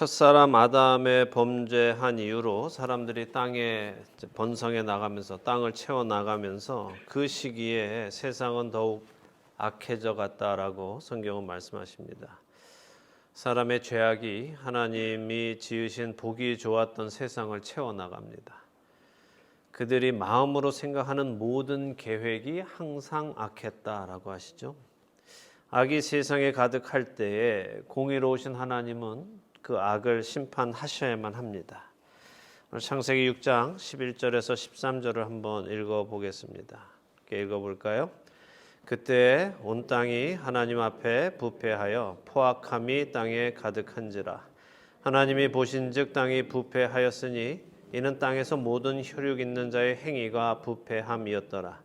첫사람 아담의 범죄한 이후로 사람들이 땅에 번성해 나가면서 땅을 채워 나가면서 그 시기에 세상은 더욱 악해져 갔다라고 성경은 말씀하십니다. 사람의 죄악이 하나님이 지으신 보기 좋았던 세상을 채워 나갑니다. 그들이 마음으로 생각하는 모든 계획이 항상 악했다라고 하시죠. 악이 세상에 가득할 때에 공의로우신 하나님은 그 악을 심판하셔야만 합니다. 오늘 창세기 6장 11절에서 13절을 한번 읽어보겠습니다. 읽어볼까요? 그때 온 땅이 하나님 앞에 부패하여 포악함이 땅에 가득한지라. 하나님이 보신즉 땅이 부패하였으니 이는 땅에서 모든 혈육 있는 자의 행위가 부패함이었더라.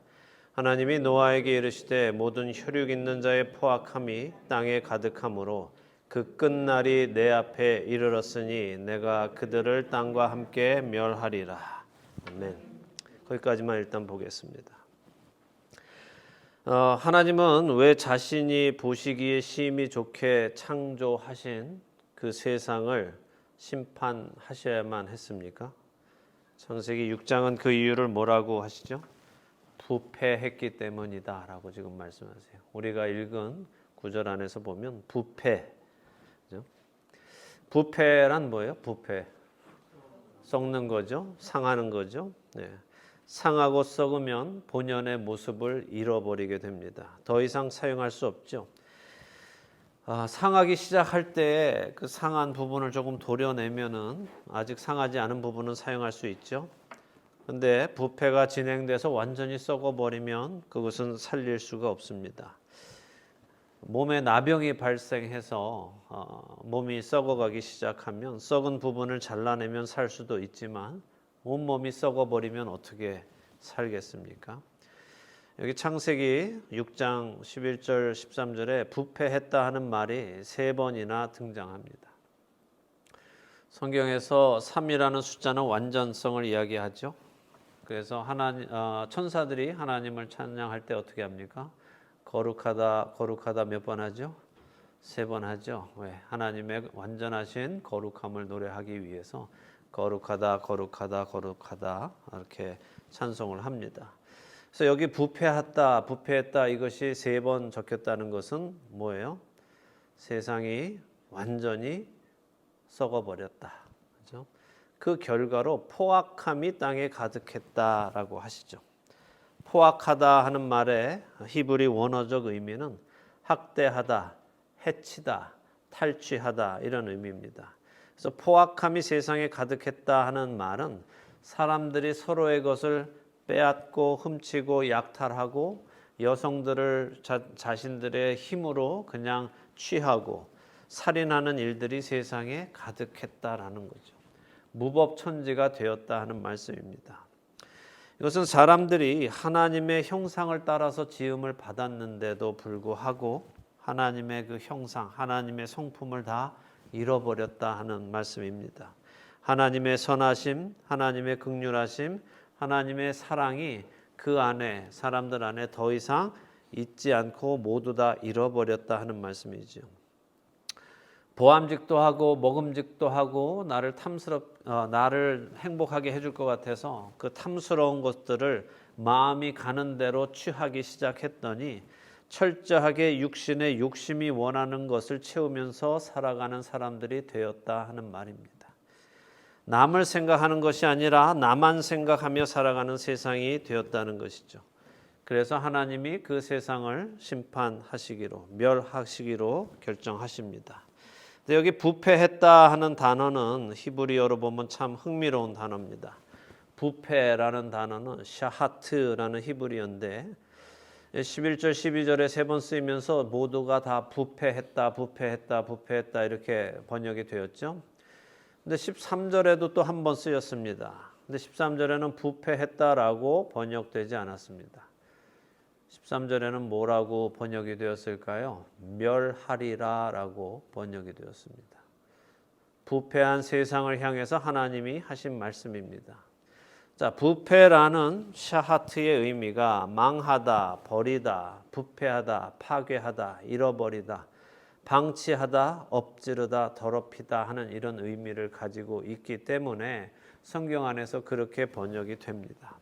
하나님이 노아에게 이르시되 모든 혈육 있는 자의 포악함이 땅에 가득하므로 그 끝날이 내 앞에 이르렀으니 내가 그들을 땅과 함께 멸하리라. 아멘. 거기까지만 일단 보겠습니다. 하나님은 왜 자신이 보시기에 심히 좋게 창조하신 그 세상을 심판하셔야만 했습니까? 창세기 6장은 그 이유를 뭐라고 하시죠? 부패했기 때문이다 라고 지금 말씀하세요. 우리가 읽은 구절 안에서 보면 부패란 뭐예요? 부패. 썩는 거죠. 상하는 거죠. 네. 상하고 썩으면 본연의 모습을 잃어버리게 됩니다. 더 이상 사용할 수 없죠. 상하기 시작할 때 그 상한 부분을 조금 도려내면은 아직 상하지 않은 부분은 사용할 수 있죠. 근데 부패가 진행돼서 완전히 썩어버리면 그것은 살릴 수가 없습니다. 몸에 나병이 발생해서 몸이 썩어가기 시작하면 썩은 부분을 잘라내면 살 수도 있지만 온몸이 썩어버리면 어떻게 살겠습니까? 여기 창세기 6장 11절 13절에 부패했다 하는 말이 3번이나 등장합니다. 성경에서 3이라는 숫자는 완전성을 이야기하죠. 그래서 천사들이 하나님을 찬양할 때 어떻게 합니까? 거룩하다, 거룩하다 몇 번 하죠? 3번 하죠. 왜? 하나님의 완전하신 거룩함을 노래하기 위해서 거룩하다, 거룩하다, 거룩하다 이렇게 찬송을 합니다. 그래서 여기 부패했다, 부패했다 이것이 3번 적혔다는 것은 뭐예요? 세상이 완전히 썩어버렸다. 그렇죠? 그 결과로 포악함이 땅에 가득했다라고 하시죠. 포악하다 하는 말의 히브리 원어적 의미는 학대하다, 해치다, 탈취하다 이런 의미입니다. 그래서 포악함이 세상에 가득했다 하는 말은 사람들이 서로의 것을 빼앗고 훔치고 약탈하고 여성들을 자신들의 힘으로 그냥 취하고 살인하는 일들이 세상에 가득했다라는 거죠. 무법천지가 되었다 하는 말씀입니다. 이것은 사람들이 하나님의 형상을 따라서 지음을 받았는데도 불구하고 하나님의 그 형상, 하나님의 성품을 다 잃어버렸다 하는 말씀입니다. 하나님의 선하심, 하나님의 긍휼하심, 하나님의 사랑이 그 안에 사람들 안에 더 이상 있지 않고 모두 다 잃어버렸다 하는 말씀이죠. 보암직도 하고 먹음직도 하고 나를 행복하게 해줄 것 같아서 그 탐스러운 것들을 마음이 가는 대로 취하기 시작했더니 철저하게 육신의 욕심이 원하는 것을 채우면서 살아가는 사람들이 되었다 하는 말입니다. 남을 생각하는 것이 아니라 나만 생각하며 살아가는 세상이 되었다는 것이죠. 그래서 하나님이 그 세상을 심판하시기로, 멸하시기로 결정하십니다. 여기 부패했다 하는 단어는 히브리어로 보면 참 흥미로운 단어입니다. 부패라는 단어는 샤하트라는 히브리어인데 11절 12절에 3번 쓰이면서 모두가 다 부패했다 부패했다 부패했다 이렇게 번역이 되었죠. 근데 13절에도 또 한 번 쓰였습니다. 근데 13절에는 부패했다라고 번역되지 않았습니다. 13절에는 뭐라고 번역이 되었을까요? 멸하리라라고 번역이 되었습니다. 부패한 세상을 향해서 하나님이 하신 말씀입니다. 자, 부패라는 샤하트의 의미가 망하다, 버리다, 부패하다, 파괴하다, 잃어버리다, 방치하다, 엎지르다, 더럽히다 하는 이런 의미를 가지고 있기 때문에 성경 안에서 그렇게 번역이 됩니다.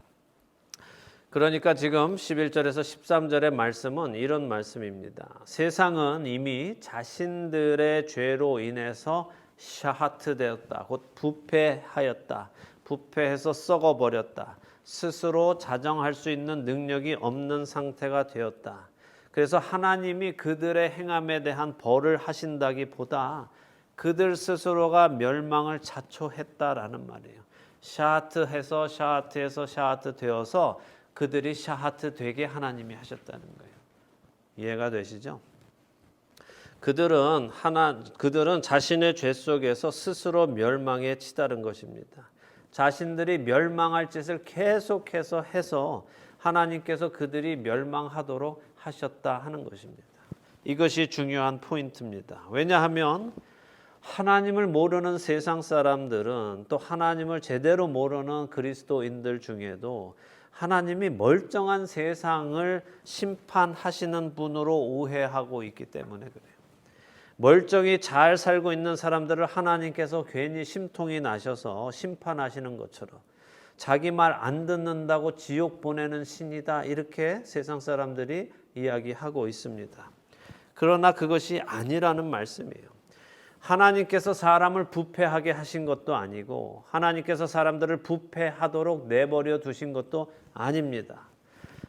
그러니까 지금 11절에서 13절의 말씀은 이런 말씀입니다. 세상은 이미 자신들의 죄로 인해서 샤하트 되었다. 곧 부패하였다. 부패해서 썩어버렸다. 스스로 자정할 수 있는 능력이 없는 상태가 되었다. 그래서 하나님이 그들의 행함에 대한 벌을 하신다기보다 그들 스스로가 멸망을 자초했다라는 말이에요. 샤하트해서 샤하트해서 샤하트 되어서 그들이 샤하트 되게 하나님이 하셨다는 거예요. 이해가 되시죠? 그들은 자신의 죄 속에서 스스로 멸망에 치달은 것입니다. 자신들이 멸망할 짓을 계속해서 해서 하나님께서 그들이 멸망하도록 하셨다 하는 것입니다. 이것이 중요한 포인트입니다. 왜냐하면 하나님을 모르는 세상 사람들은 또 하나님을 제대로 모르는 그리스도인들 중에도 하나님이 멀쩡한 세상을 심판하시는 분으로 오해하고 있기 때문에 그래요. 멀쩡히 잘 살고 있는 사람들을 하나님께서 괜히 심통이 나셔서 심판하시는 것처럼 자기 말 안 듣는다고 지옥 보내는 신이다 이렇게 세상 사람들이 이야기하고 있습니다. 그러나 그것이 아니라는 말씀이에요. 하나님께서 사람을 부패하게 하신 것도 아니고 하나님께서 사람들을 부패하도록 내버려 두신 것도 아닙니다.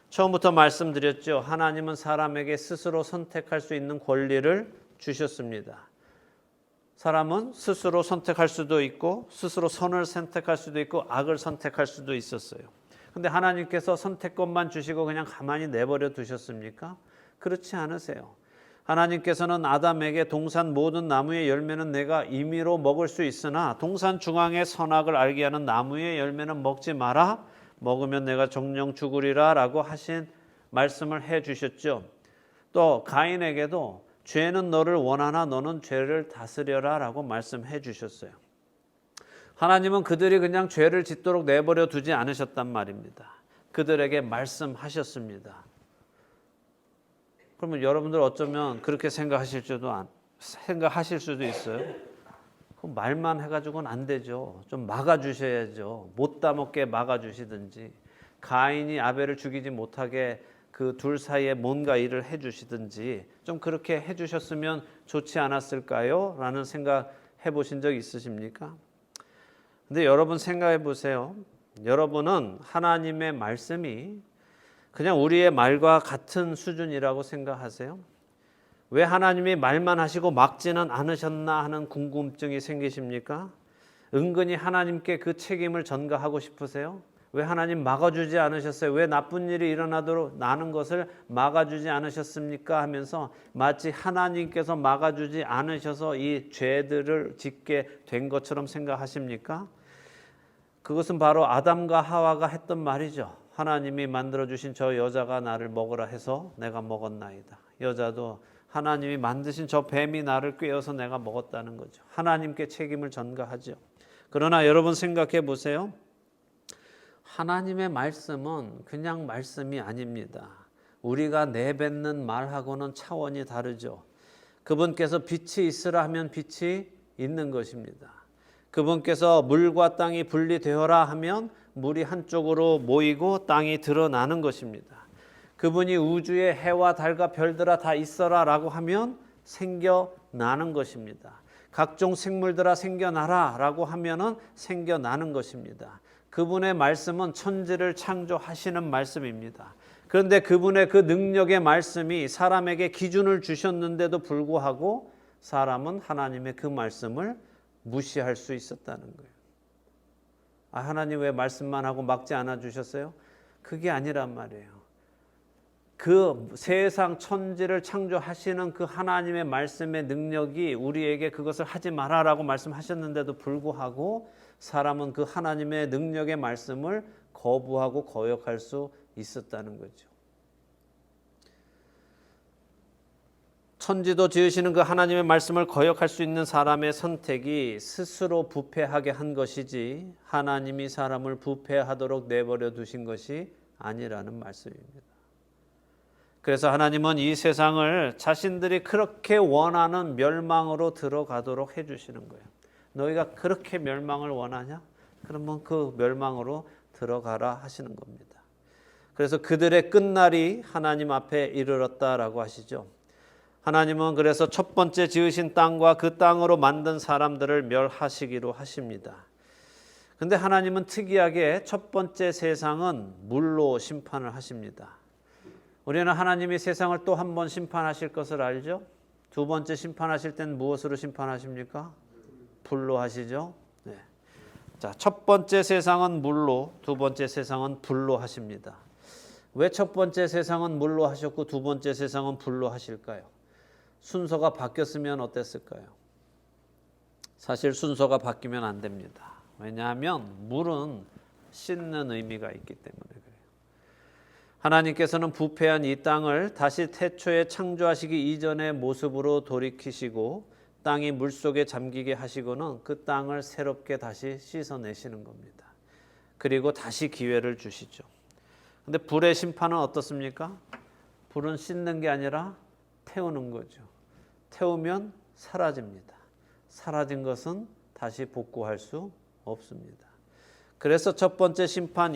처음부터 말씀드렸죠. 하나님은 사람에게 스스로 선택할 수 있는 권리를 주셨습니다. 사람은 스스로 선택할 수도 있고 스스로 선을 선택할 수도 있고 악을 선택할 수도 있었어요. 근데 하나님께서 선택권만 주시고 그냥 가만히 내버려 두셨습니까? 그렇지 않으세요. 하나님께서는 아담에게 동산 모든 나무의 열매는 내가 임의로 먹을 수 있으나 동산 중앙의 선악을 알게 하는 나무의 열매는 먹지 마라. 먹으면 내가 정령 죽으리라 라고 하신 말씀을 해 주셨죠. 또 가인에게도 죄는 너를 원하나 너는 죄를 다스려라 라고 말씀해 주셨어요. 하나님은 그들이 그냥 죄를 짓도록 내버려 두지 않으셨단 말입니다. 그들에게 말씀하셨습니다. 그러면 여러분들 어쩌면 그렇게 생각하실 수도 있어요. 말만 해가지고는 안 되죠. 좀 막아주셔야죠. 못 따먹게 막아주시든지 가인이 아벨을 죽이지 못하게 그 둘 사이에 뭔가 일을 해주시든지 좀 그렇게 해주셨으면 좋지 않았을까요? 라는 생각 해보신 적 있으십니까? 근데 여러분 생각해 보세요. 여러분은 하나님의 말씀이 그냥 우리의 말과 같은 수준이라고 생각하세요? 왜 하나님이 말만 하시고 막지는 않으셨나 하는 궁금증이 생기십니까? 은근히 하나님께 그 책임을 전가하고 싶으세요? 왜 하나님 막아주지 않으셨어요? 왜 나쁜 일이 일어나도록 나는 것을 막아주지 않으셨습니까? 하면서 마치 하나님께서 막아주지 않으셔서 이 죄들을 짓게 된 것처럼 생각하십니까? 그것은 바로 아담과 하와가 했던 말이죠. 하나님이 만들어주신 저 여자가 나를 먹으라 해서 내가 먹었나이다. 여자도 하나님이 만드신 저 뱀이 나를 꿰어서 내가 먹었다는 거죠. 하나님께 책임을 전가하죠. 그러나 여러분 생각해 보세요. 하나님의 말씀은 그냥 말씀이 아닙니다. 우리가 내뱉는 말하고는 차원이 다르죠. 그분께서 빛이 있으라 하면 빛이 있는 것입니다. 그분께서 물과 땅이 분리되어라 하면 물이 한쪽으로 모이고 땅이 드러나는 것입니다. 그분이 우주에 해와 달과 별들아 다 있어라 라고 하면 생겨나는 것입니다. 각종 생물들아 생겨나라 라고 하면은 생겨나는 것입니다. 그분의 말씀은 천지를 창조하시는 말씀입니다. 그런데 그분의 그 능력의 말씀이 사람에게 기준을 주셨는데도 불구하고 사람은 하나님의 그 말씀을 무시할 수 있었다는 거예요. 하나님 왜 말씀만 하고 막지 않아 주셨어요? 그게 아니란 말이에요. 그 세상 천지를 창조하시는 그 하나님의 말씀의 능력이 우리에게 그것을 하지 마라라고 말씀하셨는데도 불구하고 사람은 그 하나님의 능력의 말씀을 거부하고 거역할 수 있었다는 거죠. 천지도 지으시는 그 하나님의 말씀을 거역할 수 있는 사람의 선택이 스스로 부패하게 한 것이지 하나님이 사람을 부패하도록 내버려 두신 것이 아니라는 말씀입니다. 그래서 하나님은 이 세상을 자신들이 그렇게 원하는 멸망으로 들어가도록 해주시는 거예요. 너희가 그렇게 멸망을 원하냐? 그러면 그 멸망으로 들어가라 하시는 겁니다. 그래서 그들의 끝날이 하나님 앞에 이르렀다라고 하시죠. 하나님은 그래서 첫 번째 지으신 땅과 그 땅으로 만든 사람들을 멸하시기로 하십니다. 근데 하나님은 특이하게 첫 번째 세상은 물로 심판을 하십니다. 우리는 하나님이 세상을 또 한 번 심판하실 것을 알죠? 두 번째 심판하실 땐 무엇으로 심판하십니까? 불로 하시죠? 네. 자, 첫 번째 세상은 물로, 두 번째 세상은 불로 하십니다. 왜 첫 번째 세상은 물로 하셨고 두 번째 세상은 불로 하실까요? 순서가 바뀌었으면 어땠을까요? 사실 순서가 바뀌면 안 됩니다. 왜냐하면 물은 씻는 의미가 있기 때문에 그래요. 하나님께서는 부패한 이 땅을 다시 태초에 창조하시기 이전의 모습으로 돌이키시고 땅이 물속에 잠기게 하시고는 그 땅을 새롭게 다시 씻어내시는 겁니다. 그리고 다시 기회를 주시죠. 근데 불의 심판은 어떻습니까? 불은 씻는 게 아니라 태우는 거죠. 태우면 사라집니다. 사라진 것은 다시 복구할 수 없습니다. 그래서 첫 번째 심판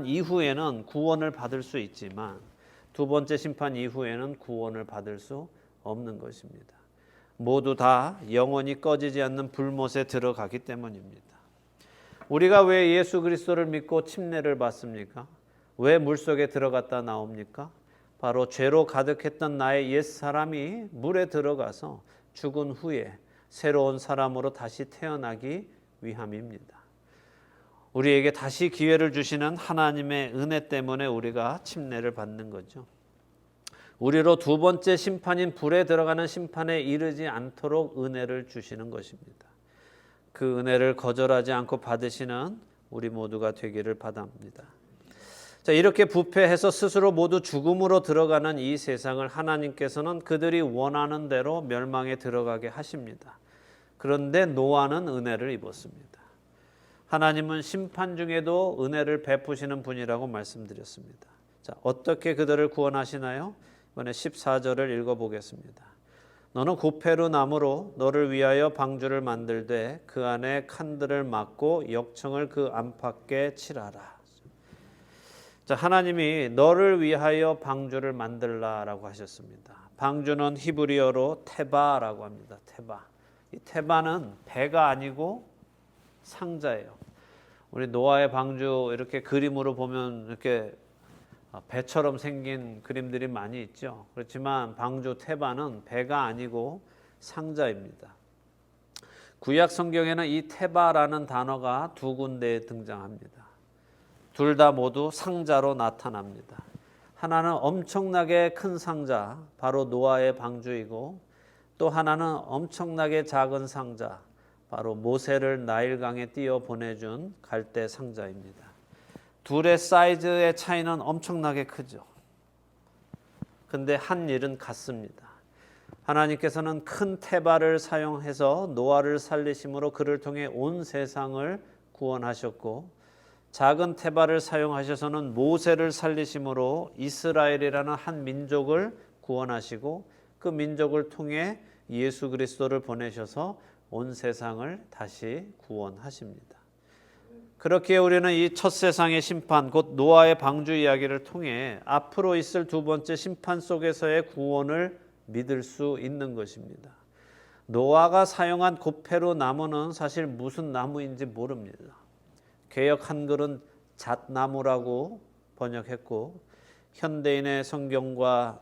이후에는 구원을 받을 수 있지만 두 번째 심판 이후에는 구원을 받을 수 없는 것입니다. 모두 다 영원히 꺼지지 않는 불못에 들어가기 때문입니다. 우리가 왜 예수 그리스도를 믿고 침례를 받습니까? 왜 물속에 들어갔다 나옵니까? 바로 죄로 가득했던 나의 옛사람이 물에 들어가서 죽은 후에 새로운 사람으로 다시 태어나기 위함입니다. 우리에게 다시 기회를 주시는 하나님의 은혜 때문에 우리가 침례를 받는 거죠. 우리로 두 번째 심판인 불에 들어가는 심판에 이르지 않도록 은혜를 주시는 것입니다. 그 은혜를 거절하지 않고 받으시는 우리 모두가 되기를 바랍니다. 자, 이렇게 부패해서 스스로 모두 죽음으로 들어가는 이 세상을 하나님께서는 그들이 원하는 대로 멸망에 들어가게 하십니다. 그런데 노아는 은혜를 입었습니다. 하나님은 심판 중에도 은혜를 베푸시는 분이라고 말씀드렸습니다. 자, 어떻게 그들을 구원하시나요? 이번에 14절을 읽어보겠습니다. 너는 고페루 나무로 너를 위하여 방주를 만들되 그 안에 칸들을 막고 역청을 그 안팎에 칠하라. 자, 하나님이 너를 위하여 방주를 만들라라고 하셨습니다. 방주는 히브리어로 테바라고 합니다. 테바. 이 테바는 배가 아니고 상자예요. 우리 노아의 방주 이렇게 그림으로 보면 이렇게 배처럼 생긴 그림들이 많이 있죠. 그렇지만 방주 테바는 배가 아니고 상자입니다. 구약 성경에는 이 테바라는 단어가 두 군데에 등장합니다. 둘 다 모두 상자로 나타납니다. 하나는 엄청나게 큰 상자, 바로 노아의 방주이고 또 하나는 엄청나게 작은 상자, 바로 모세를 나일강에 띄어 보내준 갈대 상자입니다. 둘의 사이즈의 차이는 엄청나게 크죠. 근데 한 일은 같습니다. 하나님께서는 큰 테바를 사용해서 노아를 살리심으로 그를 통해 온 세상을 구원하셨고, 작은 테바를 사용하셔서는 모세를 살리심으로 이스라엘이라는 한 민족을 구원하시고 그 민족을 통해 예수 그리스도를 보내셔서 온 세상을 다시 구원하십니다. 그렇게 우리는 이 첫 세상의 심판, 곧 노아의 방주 이야기를 통해 앞으로 있을 두 번째 심판 속에서의 구원을 믿을 수 있는 것입니다. 노아가 사용한 고페루 나무는 사실 무슨 나무인지 모릅니다. 개역 한글은 잣나무라고 번역했고 현대인의 성경과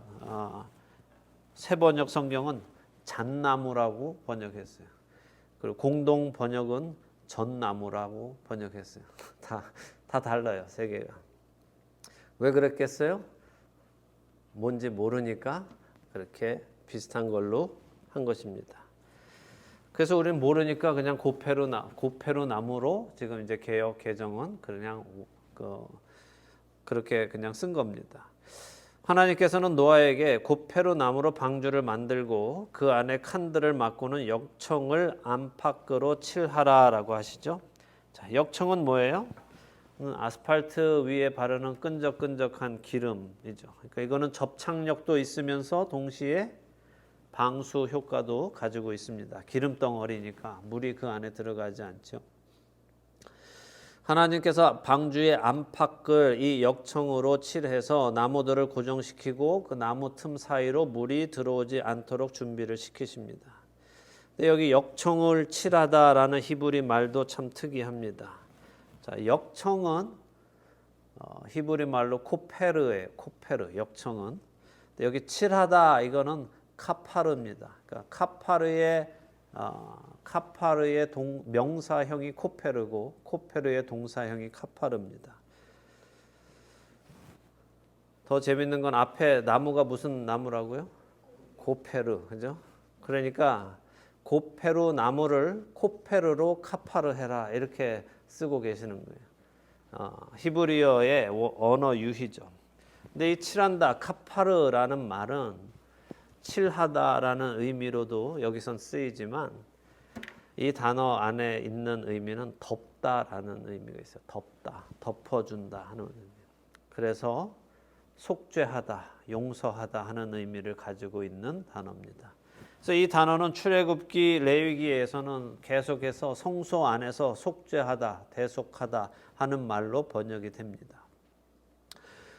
새번역 성경은 잣나무라고 번역했어요. 그리고 공동 번역은 전나무라고 번역했어요. 다 달라요, 세 개가. 왜 그랬겠어요? 뭔지 모르니까 그렇게 비슷한 걸로 한 것입니다. 그래서 우리는 모르니까 그냥 고페루 나무로 지금 이제 개역 개정은 그냥 그렇게 그냥 쓴 겁니다. 하나님께서는 노아에게 고페루 나무로 방주를 만들고 그 안에 칸들을 막고는 역청을 안팎으로 칠하라라고 하시죠. 자, 역청은 뭐예요? 아스팔트 위에 바르는 끈적끈적한 기름이죠. 그러니까 이거는 접착력도 있으면서 동시에 방수 효과도 가지고 있습니다. 기름 덩어리니까 물이 그 안에 들어가지 않죠. 하나님께서 방주의 안팎을 이 역청으로 칠해서 나무들을 고정시키고 그 나무 틈 사이로 물이 들어오지 않도록 준비를 시키십니다. 근데 여기 역청을 칠하다라는 히브리 말도 참 특이합니다. 자, 역청은 히브리 말로 코페르예요. 코페르 역청은. 근데 여기 칠하다 이거는 카파르입니다. 그러니까 카파르의 명사형이 코페르고 코페르의 동사형이 카파르입니다. 더 재밌는 건 앞에 나무가 무슨 나무라고요? 고페르, 그죠? 그러니까 고페르 나무를 코페르로 카파르 해라 이렇게 쓰고 계시는 거예요. 히브리어의 언어 유희죠. 근데 이 칠한다, 카파르라는 말은 칠하다라는 의미로도 여기선 쓰이지만 이 단어 안에 있는 의미는 덮다라는 의미가 있어요. 덮다, 덮어준다 하는 의미. 그래서 속죄하다, 용서하다 하는 의미를 가지고 있는 단어입니다. 그래서 이 단어는 출애굽기, 레위기에서는 계속해서 성소 안에서 속죄하다, 대속하다 하는 말로 번역이 됩니다.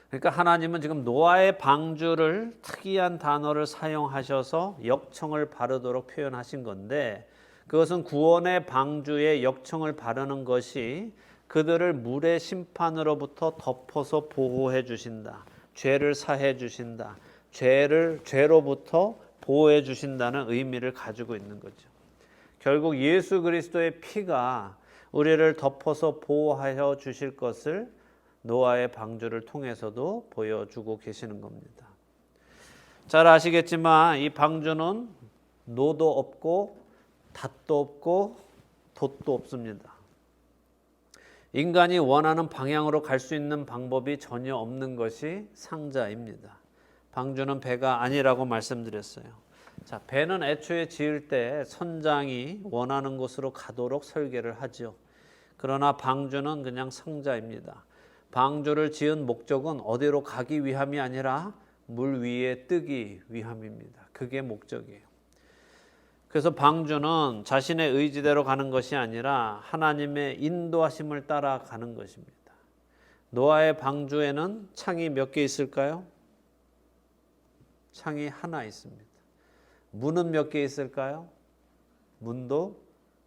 그러니까 하나님은 지금 노아의 방주를 특이한 단어를 사용하셔서 역청을 바르도록 표현하신 건데 그것은 구원의 방주에 역청을 바르는 것이 그들을 물의 심판으로부터 덮어서 보호해 주신다. 죄를 사해 주신다. 죄로부터 보호해 주신다는 의미를 가지고 있는 거죠. 결국 예수 그리스도의 피가 우리를 덮어서 보호하여 주실 것을 노아의 방주를 통해서도 보여주고 계시는 겁니다. 잘 아시겠지만 이 방주는 노도 없고 닷도 없고 돛도 없습니다. 인간이 원하는 방향으로 갈 수 있는 방법이 전혀 없는 것이 상자입니다. 방주는 배가 아니라고 말씀드렸어요. 자, 배는 애초에 지을 때 선장이 원하는 곳으로 가도록 설계를 하죠. 그러나 방주는 그냥 상자입니다. 방주를 지은 목적은 어디로 가기 위함이 아니라 물 위에 뜨기 위함입니다. 그게 목적이에요. 그래서 방주는 자신의 의지대로 가는 것이 아니라 하나님의 인도하심을 따라 가는 것입니다. 노아의 방주에는 창이 몇 개 있을까요? 창이 하나 있습니다. 문은 몇 개 있을까요? 문도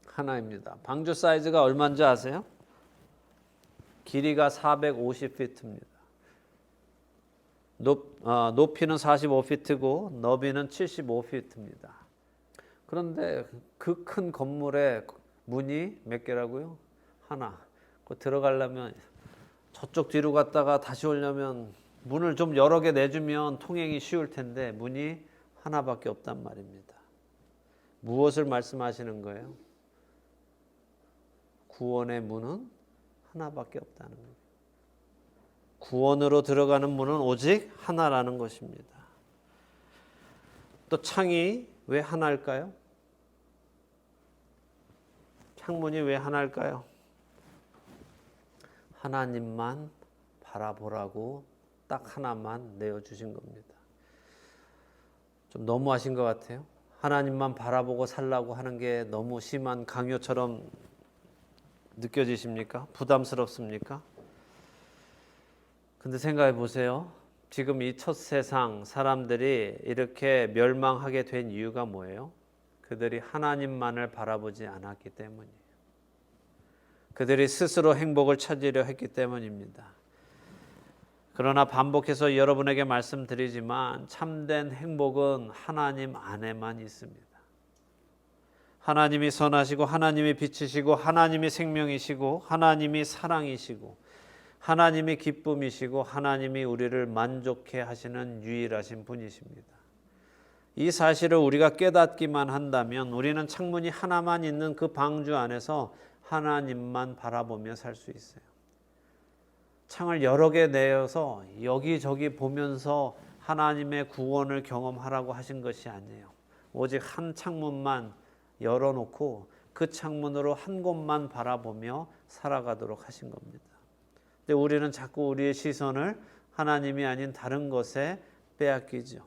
하나입니다. 방주 사이즈가 얼마인지 아세요? 길이가 450피트입니다. 높이는 45피트고 너비는 75피트입니다. 그런데 그 큰 건물에 문이 몇 개라고요? 하나. 들어가려면 저쪽 뒤로 갔다가 다시 오려면 문을 좀 여러 개 내주면 통행이 쉬울 텐데 문이 하나밖에 없단 말입니다. 무엇을 말씀하시는 거예요? 구원의 문은 하나밖에 없다는 거예요. 구원으로 들어가는 문은 오직 하나라는 것입니다. 또 창이 왜 하나일까요? 창문이 왜 하나일까요? 하나님만 바라보라고 딱 하나만 내어주신 겁니다. 좀 너무하신 것 같아요. 하나님만 바라보고 살라고 하는 게 너무 심한 강요처럼 느껴지십니까? 부담스럽습니까? 근데 생각해 보세요. 지금 이 첫 세상 사람들이 이렇게 멸망하게 된 이유가 뭐예요? 그들이 하나님만을 바라보지 않았기 때문이에요. 그들이 스스로 행복을 찾으려 했기 때문입니다. 그러나 반복해서 여러분에게 말씀드리지만 참된 행복은 하나님 안에만 있습니다. 하나님이 선하시고 하나님이 빛이시고 하나님이 생명이시고 하나님이 사랑이시고 하나님이 기쁨이시고 하나님이 우리를 만족해 하시는 유일하신 분이십니다. 이 사실을 우리가 깨닫기만 한다면 우리는 창문이 하나만 있는 그 방주 안에서 하나님만 바라보며 살 수 있어요. 창을 여러 개 내어서 여기저기 보면서 하나님의 구원을 경험하라고 하신 것이 아니에요. 오직 한 창문만 열어놓고 그 창문으로 한 곳만 바라보며 살아가도록 하신 겁니다. 근데 우리는 자꾸 우리의 시선을 하나님이 아닌 다른 것에 빼앗기죠.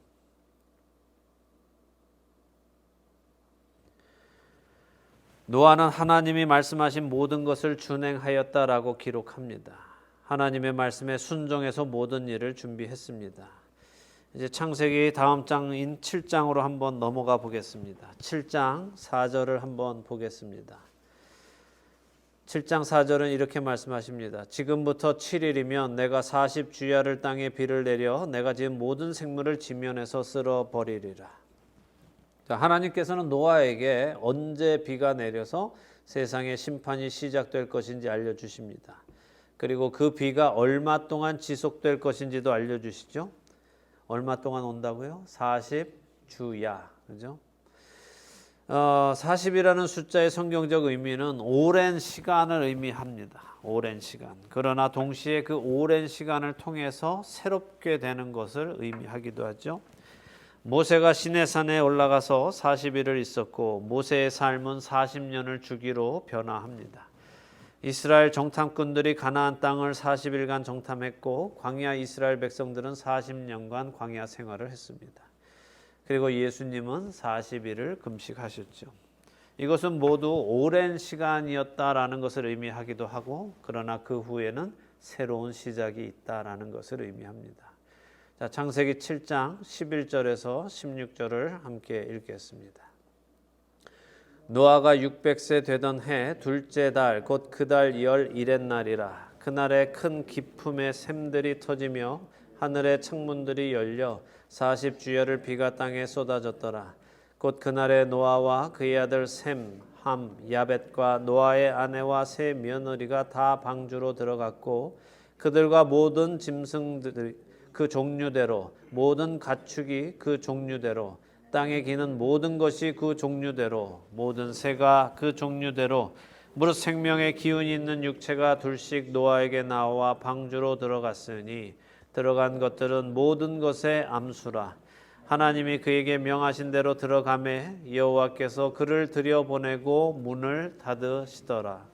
노아는 하나님이 말씀하신 모든 것을 준행하였다라고 기록합니다. 하나님의 말씀에 순종해서 모든 일을 준비했습니다. 이제 창세기 다음 장인 7장으로 한번 넘어가 보겠습니다. 7장 4절을 한번 보겠습니다. 7장 4절은 이렇게 말씀하십니다. 지금부터 7일이면 내가 40주야를 땅에 비를 내려 내가 지은 모든 생물을 지면에서 쓸어버리리라. 하나님께서는 노아에게 언제 비가 내려서 세상의 심판이 시작될 것인지 알려주십니다. 그리고 그 비가 얼마 동안 지속될 것인지도 알려주시죠. 얼마 동안 온다고요? 40주야. 그죠? 40이라는 숫자의 성경적 의미는 오랜 시간을 의미합니다. 오랜 시간. 그러나 동시에 그 오랜 시간을 통해서 새롭게 되는 것을 의미하기도 하죠. 모세가 시내산에 올라가서 40일을 있었고 모세의 삶은 40년을 주기로 변화합니다. 이스라엘 정탐꾼들이 가나안 땅을 40일간 정탐했고 광야 이스라엘 백성들은 40년간 광야 생활을 했습니다. 그리고 예수님은 40일을 금식하셨죠. 이것은 모두 오랜 시간이었다라는 것을 의미하기도 하고 그러나 그 후에는 새로운 시작이 있다라는 것을 의미합니다. 자, 창세기 7장 11절에서 16절을 함께 읽겠습니다. 노아가 600세 되던 해 둘째 달 곧 그 달 11의 날이라. 그날에 큰 기품의 샘들이 터지며 하늘의 창문들이 열려 40주야를 비가 땅에 쏟아졌더라. 곧 그날에 노아와 그의 아들 셈, 함, 야벳과 노아의 아내와 세 며느리가 다 방주로 들어갔고 그들과 모든 짐승들이 그 종류대로 모든 가축이 그 종류대로 땅에 기는 모든 것이 그 종류대로 모든 새가 그 종류대로 무릇 생명의 기운이 있는 육체가 둘씩 노아에게 나와 방주로 들어갔으니 들어간 것들은 모든 것의 암수라. 하나님이 그에게 명하신 대로 들어가매 여호와께서 그를 들여보내고 문을 닫으시더라.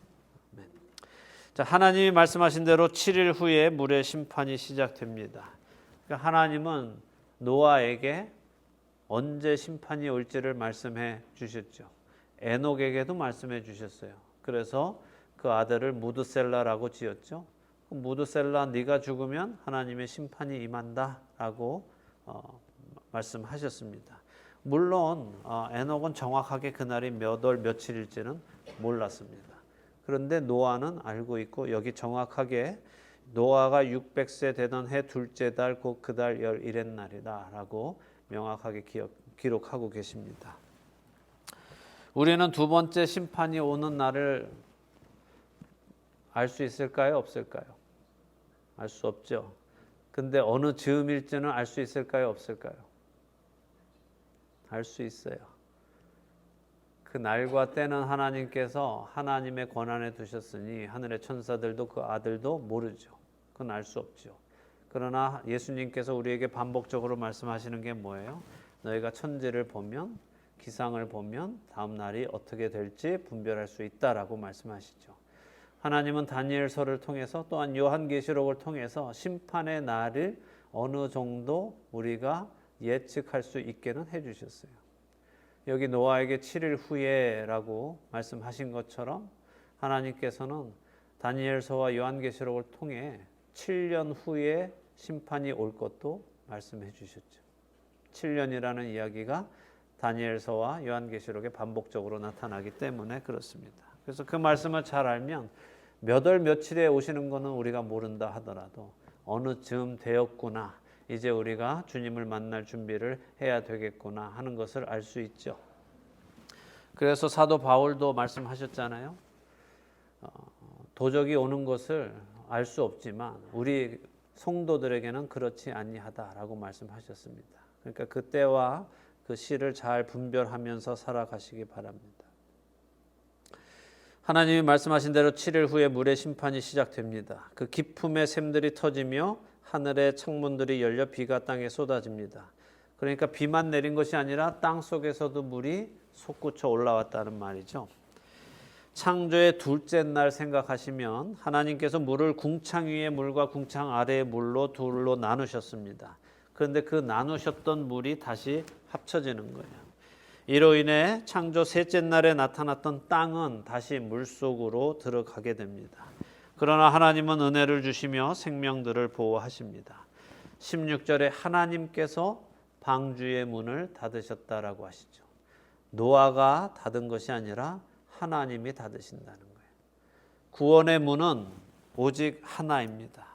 자, 하나님이 말씀하신 대로 7일 후에 물의 심판이 시작됩니다. 그러니까 하나님은 노아에게 언제 심판이 올지를 말씀해 주셨죠. 에녹에게도 말씀해 주셨어요. 그래서 그 아들을 무드셀라라고 지었죠. 무드셀라 네가 죽으면 하나님의 심판이 임한다라고 말씀하셨습니다. 물론 에녹은 정확하게 그날이 몇 월 며칠일지는 몰랐습니다. 그런데 노아는 알고 있고 여기 정확하게 노아가 600세 되던 해 둘째 달 곧 그 달 11의 날이다라고 명확하게 기록하고 계십니다. 우리는 두 번째 심판이 오는 날을 알 수 있을까요? 없을까요? 알 수 없죠. 근데 어느 즈음일지는 알 수 있을까요? 없을까요? 알 수 있어요. 그 날과 때는 하나님께서 하나님의 권한에 두셨으니 하늘의 천사들도 그 아들도 모르죠. 그건 알 수 없죠. 그러나 예수님께서 우리에게 반복적으로 말씀하시는 게 뭐예요? 너희가 천지를 보면 기상을 보면 다음 날이 어떻게 될지 분별할 수 있다라고 말씀하시죠. 하나님은 다니엘서를 통해서 또한 요한계시록을 통해서 심판의 날을 어느 정도 우리가 예측할 수 있게는 해주셨어요. 여기 노아에게 7일 후에라고 말씀하신 것처럼 하나님께서는 다니엘서와 요한계시록을 통해 7년 후에 심판이 올 것도 말씀해 주셨죠. 7년이라는 이야기가 다니엘서와 요한계시록에 반복적으로 나타나기 때문에 그렇습니다. 그래서 그 말씀을 잘 알면 몇 월 며칠에 오시는 것은 우리가 모른다 하더라도 어느 즈음 되었구나, 이제 우리가 주님을 만날 준비를 해야 되겠구나 하는 것을 알 수 있죠. 그래서 사도 바울도 말씀하셨잖아요. 도적이 오는 것을 알 수 없지만 우리 성도들에게는 그렇지 아니하다라고 말씀하셨습니다. 그러니까 그때와 그 시를 잘 분별하면서 살아가시기 바랍니다. 하나님이 말씀하신 대로 7일 후에 물의 심판이 시작됩니다. 그 기품의 샘들이 터지며 하늘의 창문들이 열려 비가 땅에 쏟아집니다. 그러니까 비만 내린 것이 아니라 땅 속에서도 물이 솟구쳐 올라왔다는 말이죠. 창조의 둘째 날 생각하시면 하나님께서 물을 궁창 위의 물과 궁창 아래의 물로 둘로 나누셨습니다. 그런데 그 나누셨던 물이 다시 합쳐지는 거예요. 이로 인해 창조 셋째 날에 나타났던 땅은 다시 물속으로 들어가게 됩니다. 그러나 하나님은 은혜를 주시며 생명들을 보호하십니다. 16절에 하나님께서 방주의 문을 닫으셨다라고 하시죠. 노아가 닫은 것이 아니라 하나님이 닫으신다는 거예요. 구원의 문은 오직 하나입니다.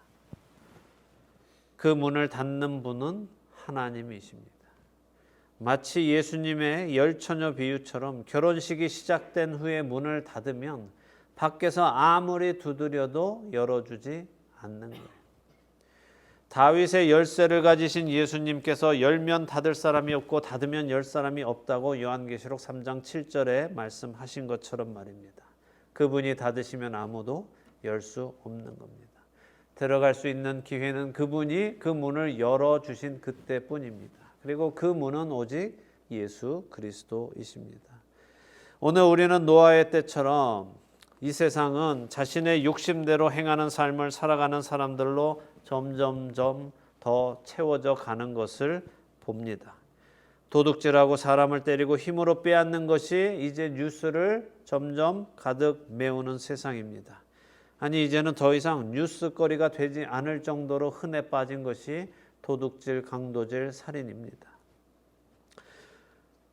그 문을 닫는 분은 하나님이십니다. 마치 예수님의 열처녀 비유처럼 결혼식이 시작된 후에 문을 닫으면 밖에서 아무리 두드려도 열어주지 않는 거예요. 다윗의 열쇠를 가지신 예수님께서 열면 닫을 사람이 없고 닫으면 열 사람이 없다고 요한계시록 3장 7절에 말씀하신 것처럼 말입니다. 그분이 닫으시면 아무도 열 수 없는 겁니다. 들어갈 수 있는 기회는 그분이 그 문을 열어주신 그때뿐입니다. 그리고 그 문은 오직 예수 그리스도이십니다. 오늘 우리는 노아의 때처럼 이 세상은 자신의 욕심대로 행하는 삶을 살아가는 사람들로 점점점 더 채워져 가는 것을 봅니다. 도둑질하고 사람을 때리고 힘으로 빼앗는 것이 이제 뉴스를 점점 가득 메우는 세상입니다. 아니 이제는 더 이상 뉴스거리가 되지 않을 정도로 흔해 빠진 것이 도둑질, 강도질, 살인입니다.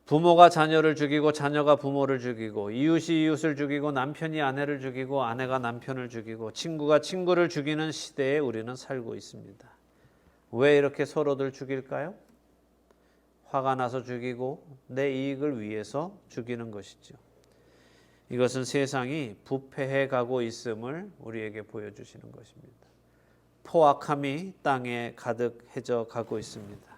부모가 자녀를 죽이고 자녀가 부모를 죽이고 이웃이 이웃을 죽이고 남편이 아내를 죽이고 아내가 남편을 죽이고 친구가 친구를 죽이는 시대에 우리는 살고 있습니다. 왜 이렇게 서로들 죽일까요? 화가 나서 죽이고 내 이익을 위해서 죽이는 것이죠. 이것은 세상이 부패해 가고 있음을 우리에게 보여주시는 것입니다. 포악함이 땅에 가득해져 가고 있습니다.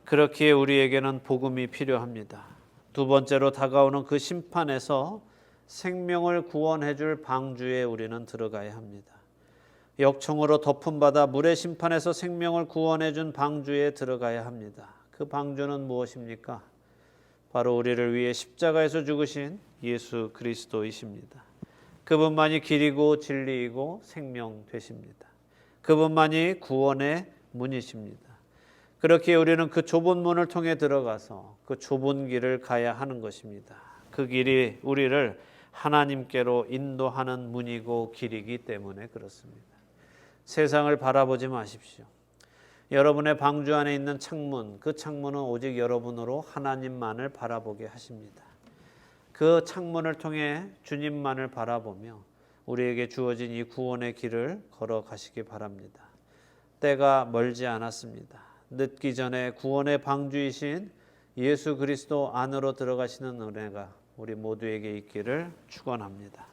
그렇기에 우리에게는 복음이 필요합니다. 두 번째로 다가오는 그 심판에서 생명을 구원해 줄 방주에 우리는 들어가야 합니다. 역청으로 덮은 바다 물의 심판에서 생명을 구원해 준 방주에 들어가야 합니다. 그 방주는 무엇입니까? 바로 우리를 위해 십자가에서 죽으신 예수 그리스도이십니다. 그분만이 길이고 진리이고 생명 되십니다. 그분만이 구원의 문이십니다. 그렇게 우리는 그 좁은 문을 통해 들어가서 그 좁은 길을 가야 하는 것입니다. 그 길이 우리를 하나님께로 인도하는 문이고 길이기 때문에 그렇습니다. 세상을 바라보지 마십시오. 여러분의 방주 안에 있는 창문, 그 창문은 오직 여러분으로 하나님만을 바라보게 하십니다. 그 창문을 통해 주님만을 바라보며 우리에게 주어진 이 구원의 길을 걸어가시기 바랍니다. 때가 멀지 않았습니다. 늦기 전에 구원의 방주이신 예수 그리스도 안으로 들어가시는 은혜가 우리 모두에게 있기를 축원합니다.